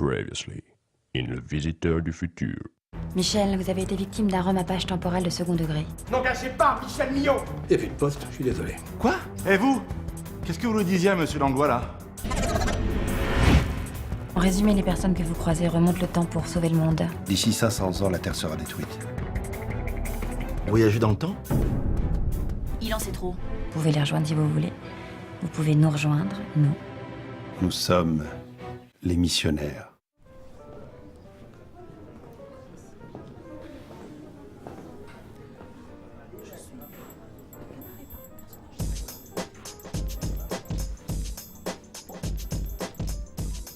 Previously, in Le Visiteur du Futur. Michel, vous avez été victime d'un remappage temporel de second degré. N'engagez pas Michel Millot. Et puis une poste, je suis désolé. Quoi? Et vous? Qu'est-ce que vous nous disiez, monsieur Langlois, là? En résumé, les personnes que vous croisez remontent le temps pour sauver le monde. D'ici 500 ans, la Terre sera détruite. Voyager dans le temps? Il en sait trop. Vous pouvez les rejoindre si vous voulez. Vous pouvez nous rejoindre, nous. Nous sommes les missionnaires.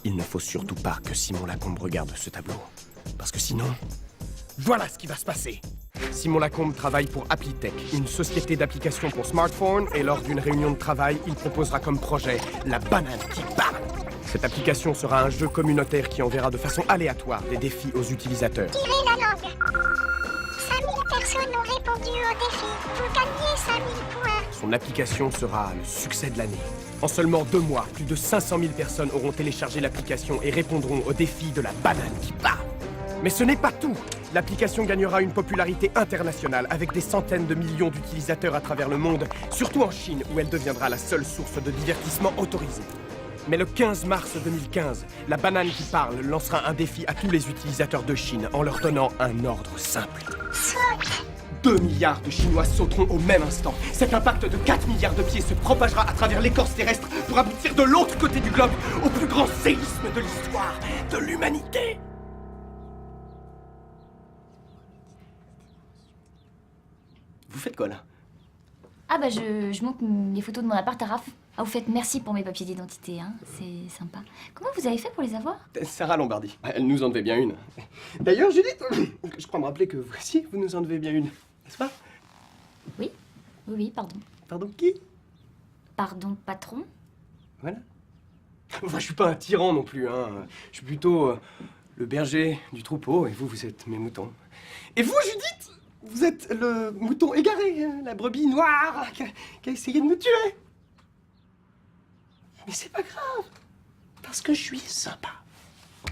Il ne faut surtout pas que Simon Lacombe regarde ce tableau. Parce que sinon, voilà ce qui va se passer. Simon Lacombe travaille pour Applitech, une société d'applications pour smartphones, et lors d'une réunion de travail, il proposera comme projet la banane qui parle. Cette application sera un jeu communautaire qui enverra de façon aléatoire des défis aux utilisateurs. Tirez la langue. 5000 personnes ont répondu au défi. Vous gagnez 5000 points. Son application sera le succès de l'année. En seulement 2 mois, plus de 500 000 personnes auront téléchargé l'application et répondront au défi de la banane qui parle. Mais ce n'est pas tout. L'application gagnera une popularité internationale avec des centaines de millions d'utilisateurs à travers le monde, surtout en Chine où elle deviendra la seule source de divertissement autorisée. Mais le 15 mars 2015, la banane qui parle lancera un défi à tous les utilisateurs de Chine en leur donnant un ordre simple. Saute. 2 milliards de Chinois sauteront au même instant. Cet impact de 4 milliards de pieds se propagera à travers l'écorce terrestre pour aboutir de l'autre côté du globe au plus grand séisme de l'histoire de l'humanité. Vous faites quoi là? Ah bah je monte les photos de mon appart à Raph. Ah vous faites merci pour mes papiers d'identité, hein. C'est sympa. Comment vous avez fait pour les avoir? Sarah Lombardi. Elle nous en devait bien une. D'ailleurs, Judith, je crois me rappeler que vous aussi, vous nous en devez bien une. N'est-ce pas? Oui, oui, pardon. Pardon, qui? Pardon, patron? Voilà. Enfin, je suis pas un tyran non plus, hein. Je suis plutôt le berger du troupeau, et vous, vous êtes mes moutons. Et vous, Judith, vous êtes le mouton égaré, hein, la brebis noire qui a essayé de me tuer. Mais c'est pas grave, parce que je suis sympa.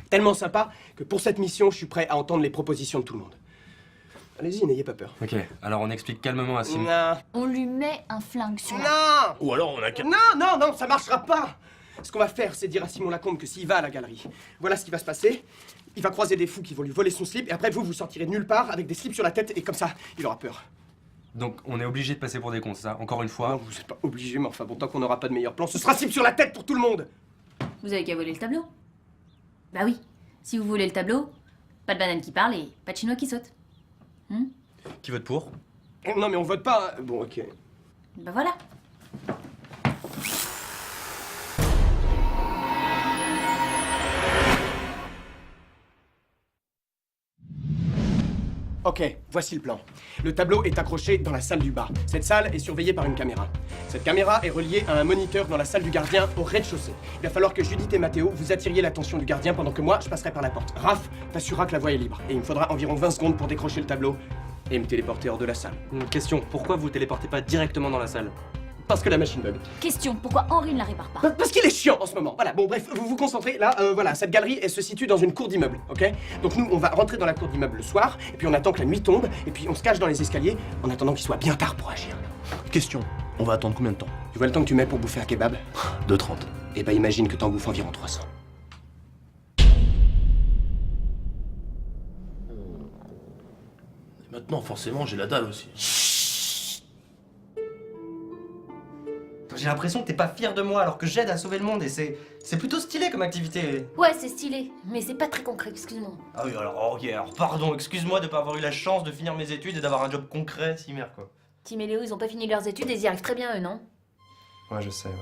Tellement sympa que pour cette mission, je suis prêt à entendre les propositions de tout le monde. Allez-y, n'ayez pas peur. Ok, alors on explique calmement à Simon. Non. On lui met un flingue sur la... Non. Ou alors on a qu'à... Non, ça marchera pas. Ce qu'on va faire, c'est dire à Simon Lacombe que s'il va à la galerie, voilà ce qui va se passer. Il va croiser des fous qui vont lui voler son slip, et après vous sortirez de nulle part avec des slips sur la tête, et comme ça, il aura peur. Donc on est obligé de passer pour des cons, c'est ça? Encore une fois. Non, vous n'êtes pas obligé, mais enfin bon, tant qu'on n'aura pas de meilleur plan, ce sera slip sur la tête pour tout le monde. Vous avez qu'à voler le tableau. Bah oui, si vous volez le tableau, pas de banane qui parle et pas de chinois qui saute. Qui vote pour? Non mais on vote pas. Bon, ok. Bah voilà. Ok, voici le plan. Le tableau est accroché dans la salle du bas. Cette salle est surveillée par une caméra. Cette caméra est reliée à un moniteur dans la salle du gardien au rez-de-chaussée. Il va falloir que Judith et Mathéo vous attiriez l'attention du gardien pendant que moi, je passerai par la porte. Raph t'assurera que la voie est libre. Et il me faudra environ 20 secondes pour décrocher le tableau et me téléporter hors de la salle. Une question, pourquoi vous téléportez pas directement dans la salle? Parce que la machine bug. Question, pourquoi Henri ne la répare pas? Parce qu'il est chiant en ce moment. Voilà, bon bref, vous vous concentrez. Là, voilà, cette galerie, elle se situe dans une cour d'immeuble, ok? Donc nous, on va rentrer dans la cour d'immeuble le soir, et puis on attend que la nuit tombe, et puis on se cache dans les escaliers, en attendant qu'il soit bien tard pour agir. Question, on va attendre combien de temps? Tu vois le temps que tu mets pour bouffer un kebab? 2h30. Eh ben imagine que t'en bouffes environ 300. Maintenant, forcément, j'ai la dalle aussi. J'ai l'impression que t'es pas fier de moi alors que j'aide à sauver le monde et c'est plutôt stylé comme activité. Ouais, c'est stylé, mais c'est pas très concret, excuse-moi. Ah oui, alors ok, alors pardon, excuse-moi de pas avoir eu la chance de finir mes études et d'avoir un job concret, si merde quoi. Tim et Léo, ils ont pas fini leurs études et ils y arrivent très bien eux, non? Ouais, je sais, ouais.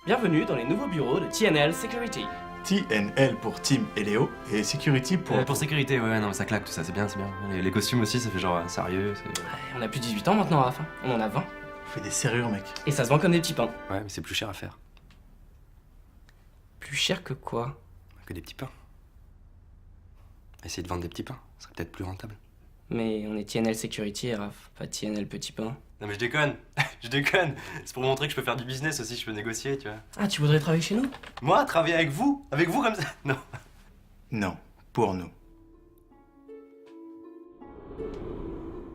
Bienvenue dans les nouveaux bureaux de TNL Security. TNL pour Tim et Léo et Security pour... Pour sécurité, ouais, non, mais ça claque tout ça, c'est bien, c'est bien. Les costumes aussi, ça fait genre sérieux, c'est... Ouais, on a plus de 18 ans maintenant, Raph. On en a 20. On fait des serrures, mec. Et ça se vend comme des petits pains. Ouais, mais c'est plus cher à faire. Plus cher que quoi? Que des petits pains. Essayer de vendre des petits pains, ce serait peut-être plus rentable. Mais on est TNL Security, Raph, pas TNL Petit Pain. Non mais je déconne, je déconne. C'est pour montrer que je peux faire du business aussi, je peux négocier, tu vois. Ah, tu voudrais travailler chez nous? Moi, travailler avec vous comme ça? Non. Non, pour nous.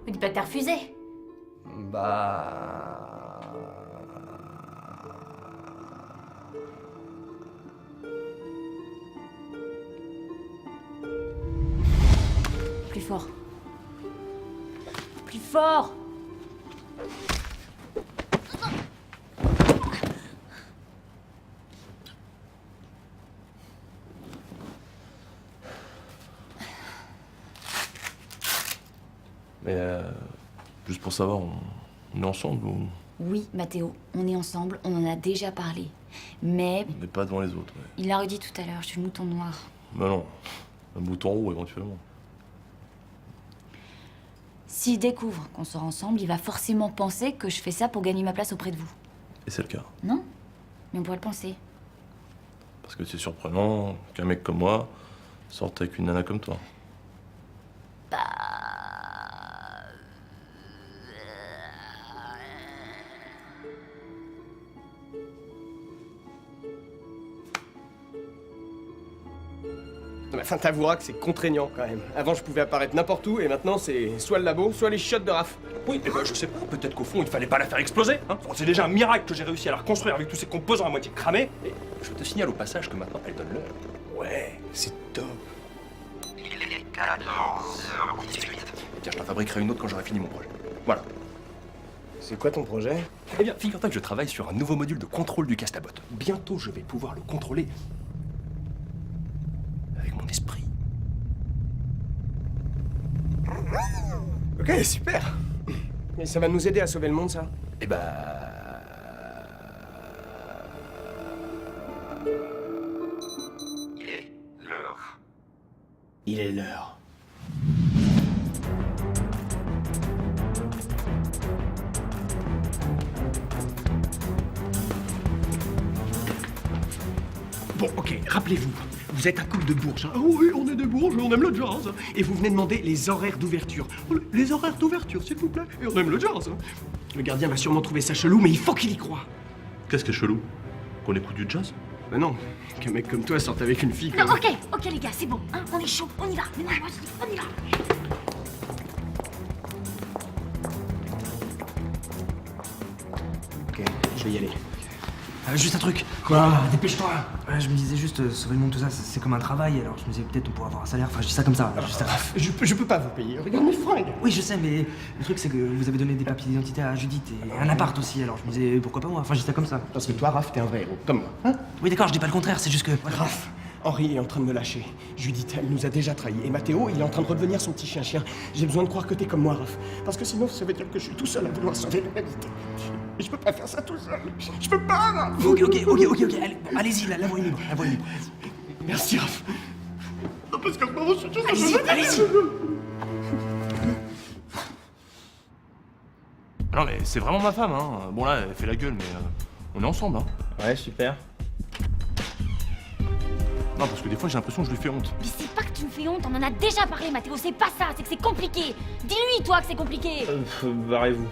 Me dis pas que t'as refusé. Bah... Plus fort. Plus fort. Mais juste pour savoir, on est ensemble ou Oui, Mathéo, on est ensemble, on en a déjà parlé. Mais on n'est pas devant les autres? Ouais. il l'a redit tout à l'heure, je suis le mouton noir. Bah non, un bouton roux éventuellement. S'il découvre qu'on sort ensemble, il va forcément penser que je fais ça pour gagner ma place auprès de vous. Et c'est le cas. Non? Mais on pourrait le penser. Parce que c'est surprenant qu'un mec comme moi sorte avec une nana comme toi. Enfin, t'avoueras que c'est contraignant quand même. Avant, je pouvais apparaître n'importe où et maintenant, c'est soit le labo, soit les chiottes de Raph. Oui, mais ben, je sais pas, peut-être qu'au fond, il fallait pas la faire exploser. Hein. Bon, c'est déjà un miracle que j'ai réussi à la reconstruire avec tous ces composants à moitié cramés. Et je te signale au passage que maintenant, elle donne l'heure. Ouais, c'est top. Il est 14h18. Tiens, je t'en fabriquerai une autre quand j'aurai fini mon projet. Voilà. C'est quoi ton projet? Eh bien, figure-toi que je travaille sur un nouveau module de contrôle du castabot. Bientôt, je vais pouvoir le contrôler avec mon esprit. Ok, super. Et ça va nous aider à sauver le monde, ça? Eh bah... Il est l'heure. Il est l'heure. Bon, ok, rappelez-vous, vous êtes un couple de bourges. Hein. Ah oui, on est des bourges, on aime le jazz. Et vous venez demander les horaires d'ouverture. Les horaires d'ouverture, s'il vous plaît. Et on aime le jazz. Le gardien va sûrement trouver ça chelou, mais il faut qu'il y croie. Qu'est-ce que chelou? Qu'on écoute du jazz? Ben non, qu'un mec comme toi sorte avec une fille Non, comme... ok les gars, c'est bon, hein, on est chaud, on y va. Mais non, on y va. Ok, je vais y aller. Juste un truc. Quoi? Dépêche-toi. Je me disais juste, sauver le monde, tout ça, c'est comme un travail, alors je me disais peut-être on pourrait avoir un salaire, enfin je dis ça comme ça, juste à... Je peux pas vous payer, regarde mes fringues. Oui, je sais, mais le truc c'est que vous avez donné des papiers d'identité à Judith et un appart aussi, alors je me disais pourquoi pas moi, enfin je dis ça comme ça. Parce que toi, Raph, t'es un vrai héros, comme moi. Hein? Oui d'accord, je dis pas le contraire, c'est juste que... Voilà. Raph, Henri est en train de me lâcher. Judith, elle nous a déjà trahis. Et Mathéo, il est en train de redevenir son petit chien-chien. J'ai besoin de croire que t'es comme moi, Raph. Parce que sinon, ça veut dire que je suis tout seul à vouloir sauver l'humanité. Et je peux pas faire ça tout seul. Je peux pas, Raph. Ok, allez, bon, allez-y, la voie est libre, la voie est libre. Merci, Raph. Non, parce que moi, je suis tout seul. Allez-y. Non mais c'est vraiment ma femme, hein. Bon là, elle fait la gueule, mais on est ensemble, hein. Ouais, super. Non, parce que des fois j'ai l'impression que je lui fais honte. Mais c'est pas que tu me fais honte, on en a déjà parlé, Mathéo, c'est pas ça, c'est que c'est compliqué. Dis-lui, toi, que c'est compliqué. Barrez-vous.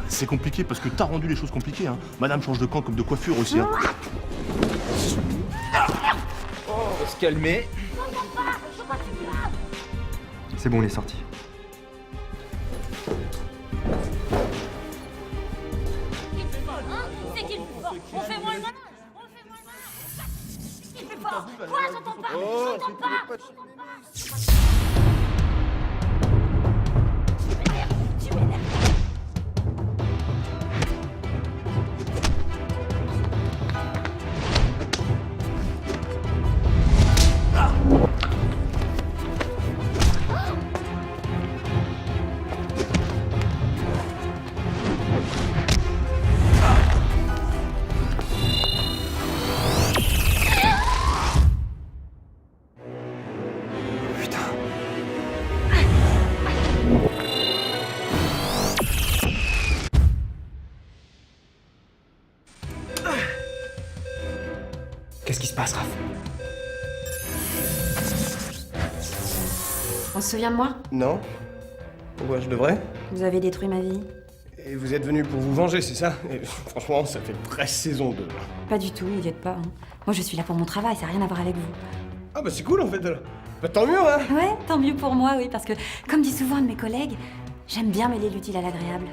C'est compliqué parce que t'as rendu les choses compliquées, hein. Madame change de camp comme de coiffure aussi, hein. On va se calmer. C'est bon, il est sorti. C'est qui le plus fort? On fait moins le malin. Qui le plus fort? Quoi? J'entends pas. J'entends pas. Tu m'énerves. Qu'est-ce qui se passe, Raph? On se souvient de moi? Non. Pourquoi je devrais? Vous avez détruit ma vie. Et vous êtes venu pour vous venger, c'est ça? Et franchement, ça fait presque saison 2. Pas du tout, n'y êtes pas. Hein. Moi, je suis là pour mon travail, ça n'a rien à voir avec vous. Ah bah c'est cool en fait. Bah tant mieux, hein. Ouais, tant mieux pour moi, oui, parce que, comme dit souvent un de mes collègues, j'aime bien mêler l'utile à l'agréable.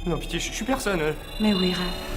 Non, pitié, je suis personne. Mais oui, Raph.